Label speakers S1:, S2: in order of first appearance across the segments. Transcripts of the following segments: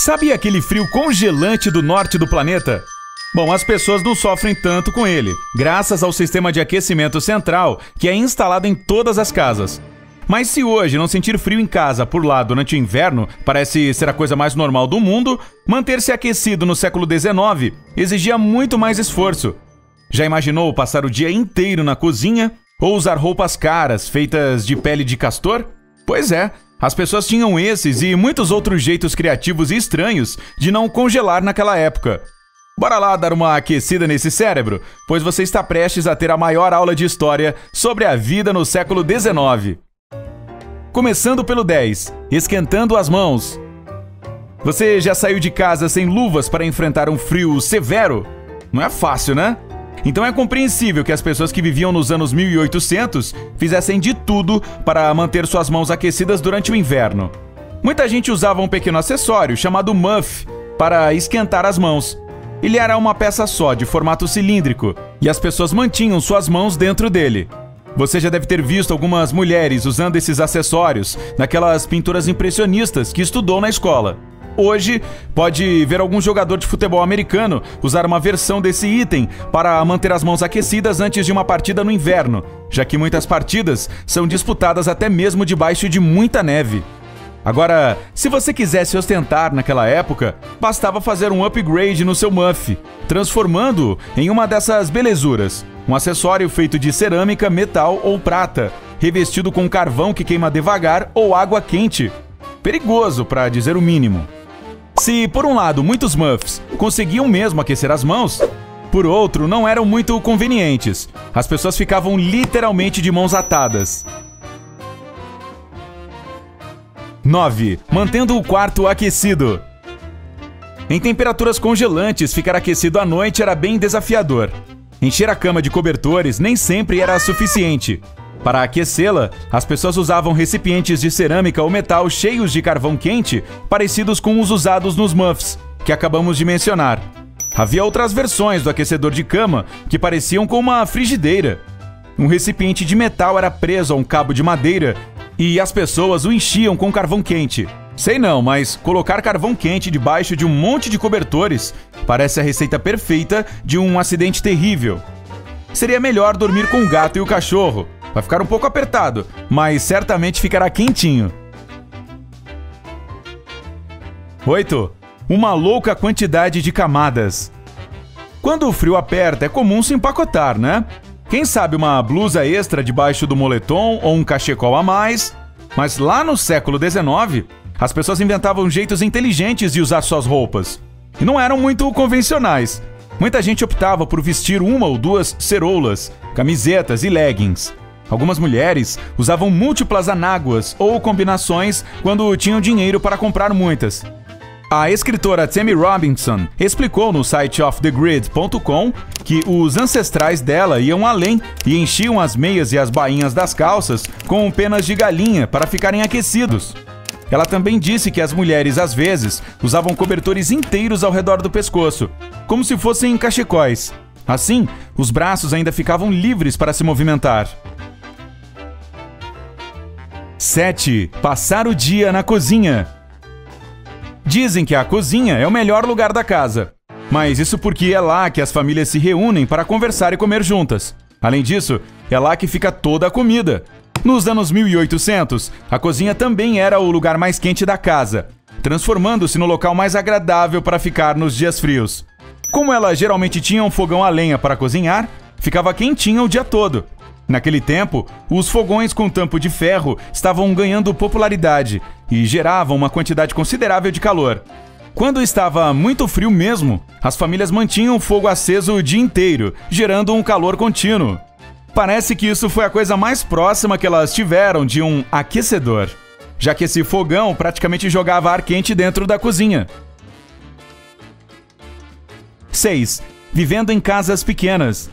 S1: Sabe aquele frio congelante do norte do planeta? Bom, as pessoas não sofrem tanto com ele, graças ao sistema de aquecimento central que é instalado em todas as casas. Mas se hoje não sentir frio em casa por lá durante o inverno parece ser a coisa mais normal do mundo, manter-se aquecido no século XIX exigia muito mais esforço. Já imaginou passar o dia inteiro na cozinha ou usar roupas caras feitas de pele de castor? Pois é, as pessoas tinham esses e muitos outros jeitos criativos e estranhos de não congelar naquela época. Bora lá dar uma aquecida nesse cérebro, pois você está prestes a ter a maior aula de história sobre a vida no século XIX. Começando pelo 10, esquentando as mãos. Você já saiu de casa sem luvas para enfrentar um frio severo? Não é fácil, né? Então é compreensível que as pessoas que viviam nos anos 1800 fizessem de tudo para manter suas mãos aquecidas durante o inverno. Muita gente usava um pequeno acessório chamado muff para esquentar as mãos. Ele era uma peça só, de formato cilíndrico, e as pessoas mantinham suas mãos dentro dele. Você já deve ter visto algumas mulheres usando esses acessórios naquelas pinturas impressionistas que estudou na escola. Hoje, pode ver algum jogador de futebol americano usar uma versão desse item para manter as mãos aquecidas antes de uma partida no inverno, já que muitas partidas são disputadas até mesmo debaixo de muita neve. Agora, se você quisesse ostentar naquela época, bastava fazer um upgrade no seu muff, transformando-o em uma dessas belezuras. Um acessório feito de cerâmica, metal ou prata, revestido com carvão que queima devagar ou água quente. Perigoso, para dizer o mínimo. Se, por um lado, muitos muffs conseguiam mesmo aquecer as mãos, por outro, não eram muito convenientes. As pessoas ficavam literalmente de mãos atadas. 9. Mantendo o quarto aquecido. Em temperaturas congelantes, ficar aquecido à noite era bem desafiador. Encher a cama de cobertores nem sempre era suficiente. Para aquecê-la, as pessoas usavam recipientes de cerâmica ou metal cheios de carvão quente, parecidos com os usados nos muffs, que acabamos de mencionar. Havia outras versões do aquecedor de cama que pareciam com uma frigideira. Um recipiente de metal era preso a um cabo de madeira e as pessoas o enchiam com carvão quente. Sei não, mas colocar carvão quente debaixo de um monte de cobertores parece a receita perfeita de um acidente terrível. Seria melhor dormir com o gato e o cachorro. Vai ficar um pouco apertado, mas certamente ficará quentinho. 8. Uma louca quantidade de camadas. Quando o frio aperta, é comum se empacotar, né? Quem sabe uma blusa extra debaixo do moletom ou um cachecol a mais. Mas lá no século XIX, as pessoas inventavam jeitos inteligentes de usar suas roupas. E não eram muito convencionais. Muita gente optava por vestir uma ou duas ceroulas, camisetas e leggings. Algumas mulheres usavam múltiplas anáguas ou combinações quando tinham dinheiro para comprar muitas. A escritora Tammy Robinson explicou no site offthegrid.com que os ancestrais dela iam além e enchiam as meias e as bainhas das calças com penas de galinha para ficarem aquecidos. Ela também disse que as mulheres, às vezes, usavam cobertores inteiros ao redor do pescoço, como se fossem cachecóis. Assim, os braços ainda ficavam livres para se movimentar. 7. Passar o dia na cozinha. Dizem que a cozinha é o melhor lugar da casa. Mas isso porque é lá que as famílias se reúnem para conversar e comer juntas. Além disso, é lá que fica toda a comida. Nos anos 1800, a cozinha também era o lugar mais quente da casa, transformando-se no local mais agradável para ficar nos dias frios. Como ela geralmente tinha um fogão a lenha para cozinhar, ficava quentinha o dia todo. Naquele tempo, os fogões com tampo de ferro estavam ganhando popularidade e geravam uma quantidade considerável de calor. Quando estava muito frio mesmo, as famílias mantinham o fogo aceso o dia inteiro, gerando um calor contínuo. Parece que isso foi a coisa mais próxima que elas tiveram de um aquecedor, já que esse fogão praticamente jogava ar quente dentro da cozinha. 6. Vivendo em casas pequenas.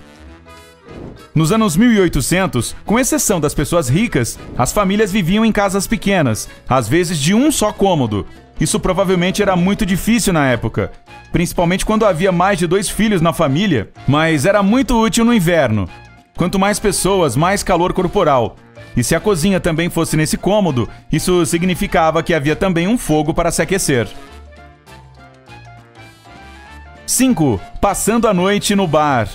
S1: Nos anos 1800, com exceção das pessoas ricas, as famílias viviam em casas pequenas, às vezes de um só cômodo. Isso provavelmente era muito difícil na época, principalmente quando havia mais de 2 filhos na família, mas era muito útil no inverno. Quanto mais pessoas, mais calor corporal. E se a cozinha também fosse nesse cômodo, isso significava que havia também um fogo para se aquecer. 5. Passando a noite no bar.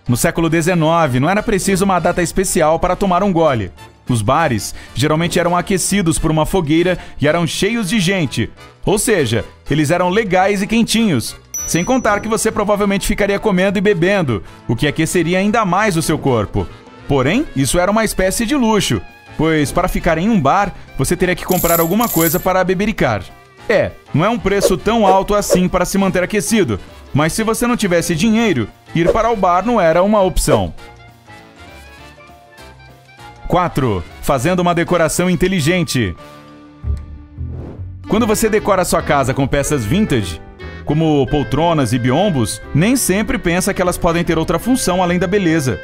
S1: No século XIX, não era preciso uma data especial para tomar um gole. Os bares geralmente eram aquecidos por uma fogueira e eram cheios de gente. Ou seja, eles eram legais e quentinhos. Sem contar que você provavelmente ficaria comendo e bebendo, o que aqueceria ainda mais o seu corpo. Porém, isso era uma espécie de luxo, pois para ficar em um bar, você teria que comprar alguma coisa para bebericar. Não é um preço tão alto assim para se manter aquecido, mas se você não tivesse dinheiro, ir para o bar não era uma opção. 4. Fazendo uma decoração inteligente. Quando você decora sua casa com peças vintage, como poltronas e biombos, nem sempre pensa que elas podem ter outra função além da beleza.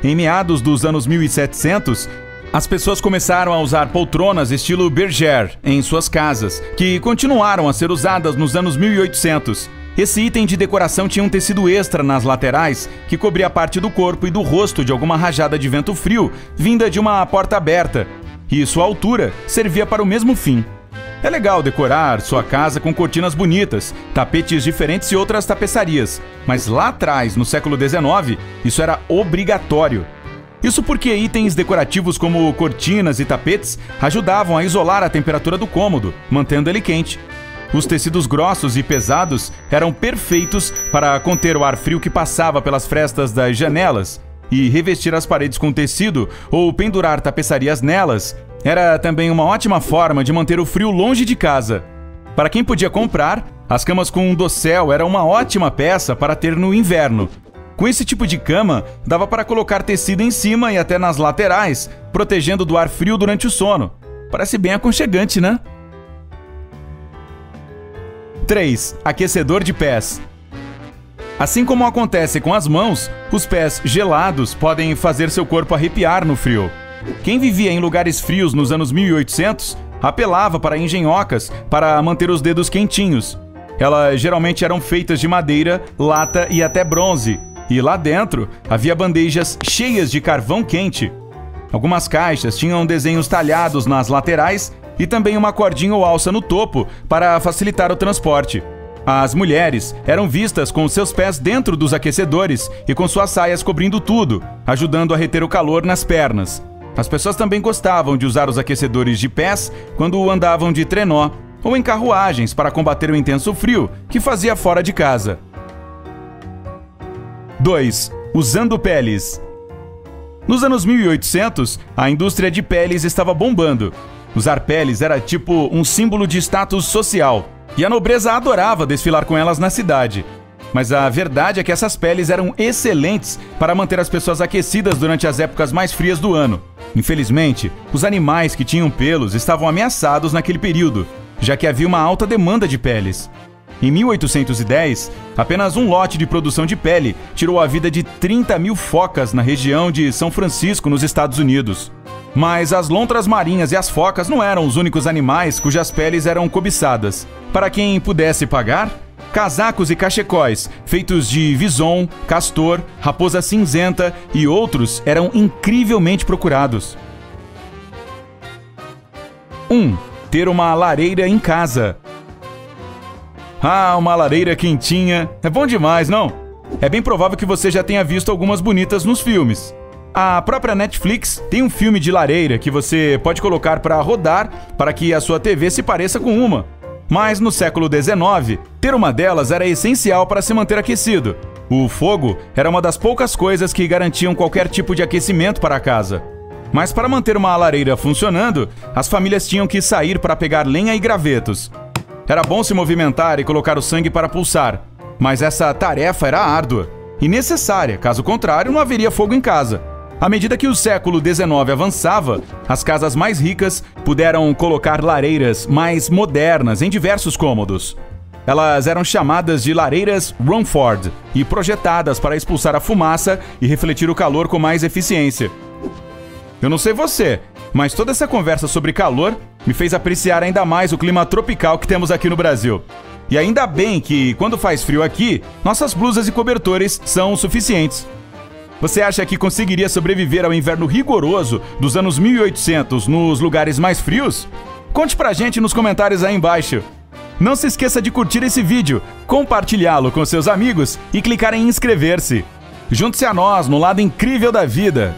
S1: Em meados dos anos 1700, as pessoas começaram a usar poltronas estilo bergère em suas casas, que continuaram a ser usadas nos anos 1800. Esse item de decoração tinha um tecido extra nas laterais que cobria parte do corpo e do rosto de alguma rajada de vento frio vinda de uma porta aberta, e sua altura servia para o mesmo fim. É legal decorar sua casa com cortinas bonitas, tapetes diferentes e outras tapeçarias, mas lá atrás, no século XIX, isso era obrigatório. Isso porque itens decorativos como cortinas e tapetes ajudavam a isolar a temperatura do cômodo, mantendo ele quente. Os tecidos grossos e pesados eram perfeitos para conter o ar frio que passava pelas frestas das janelas, e revestir as paredes com tecido ou pendurar tapeçarias nelas era também uma ótima forma de manter o frio longe de casa. Para quem podia comprar, as camas com dossel eram uma ótima peça para ter no inverno. Com esse tipo de cama, dava para colocar tecido em cima e até nas laterais, protegendo do ar frio durante o sono. Parece bem aconchegante, né? 3. Aquecedor de pés. Assim como acontece com as mãos, os pés gelados podem fazer seu corpo arrepiar no frio. Quem vivia em lugares frios nos anos 1800 apelava para engenhocas para manter os dedos quentinhos. Elas geralmente eram feitas de madeira, lata e até bronze, e lá dentro havia bandejas cheias de carvão quente. Algumas caixas tinham desenhos talhados nas laterais e também uma cordinha ou alça no topo para facilitar o transporte. As mulheres eram vistas com seus pés dentro dos aquecedores e com suas saias cobrindo tudo, ajudando a reter o calor nas pernas. As pessoas também gostavam de usar os aquecedores de pés quando andavam de trenó ou em carruagens para combater o intenso frio que fazia fora de casa. 2. Usando peles. Nos anos 1800, a indústria de peles estava bombando. Usar peles era tipo um símbolo de status social, e a nobreza adorava desfilar com elas na cidade. Mas a verdade é que essas peles eram excelentes para manter as pessoas aquecidas durante as épocas mais frias do ano. Infelizmente, os animais que tinham pelos estavam ameaçados naquele período, já que havia uma alta demanda de peles. Em 1810, apenas um lote de produção de pele tirou a vida de 30 mil focas na região de São Francisco, nos Estados Unidos. Mas as lontras marinhas e as focas não eram os únicos animais cujas peles eram cobiçadas. Para quem pudesse pagar, casacos e cachecóis feitos de vison, castor, raposa cinzenta e outros eram incrivelmente procurados. 1. Ter uma lareira em casa. Ah, uma lareira quentinha. É bom demais, não? É bem provável que você já tenha visto algumas bonitas nos filmes. A própria Netflix tem um filme de lareira que você pode colocar para rodar para que a sua TV se pareça com uma. Mas no século XIX, ter uma delas era essencial para se manter aquecido. O fogo era uma das poucas coisas que garantiam qualquer tipo de aquecimento para a casa. Mas para manter uma lareira funcionando, as famílias tinham que sair para pegar lenha e gravetos. Era bom se movimentar e colocar o sangue para pulsar, mas essa tarefa era árdua e necessária, caso contrário não haveria fogo em casa. À medida que o século XIX avançava, as casas mais ricas puderam colocar lareiras mais modernas em diversos cômodos. Elas eram chamadas de lareiras Rumford e projetadas para expulsar a fumaça e refletir o calor com mais eficiência. Eu não sei você, mas toda essa conversa sobre calor me fez apreciar ainda mais o clima tropical que temos aqui no Brasil. E ainda bem que, quando faz frio aqui, nossas blusas e cobertores são suficientes. Você acha que conseguiria sobreviver ao inverno rigoroso dos anos 1800 nos lugares mais frios? Conte pra gente nos comentários aí embaixo. Não se esqueça de curtir esse vídeo, compartilhá-lo com seus amigos e clicar em inscrever-se. Junte-se a nós no lado incrível da vida.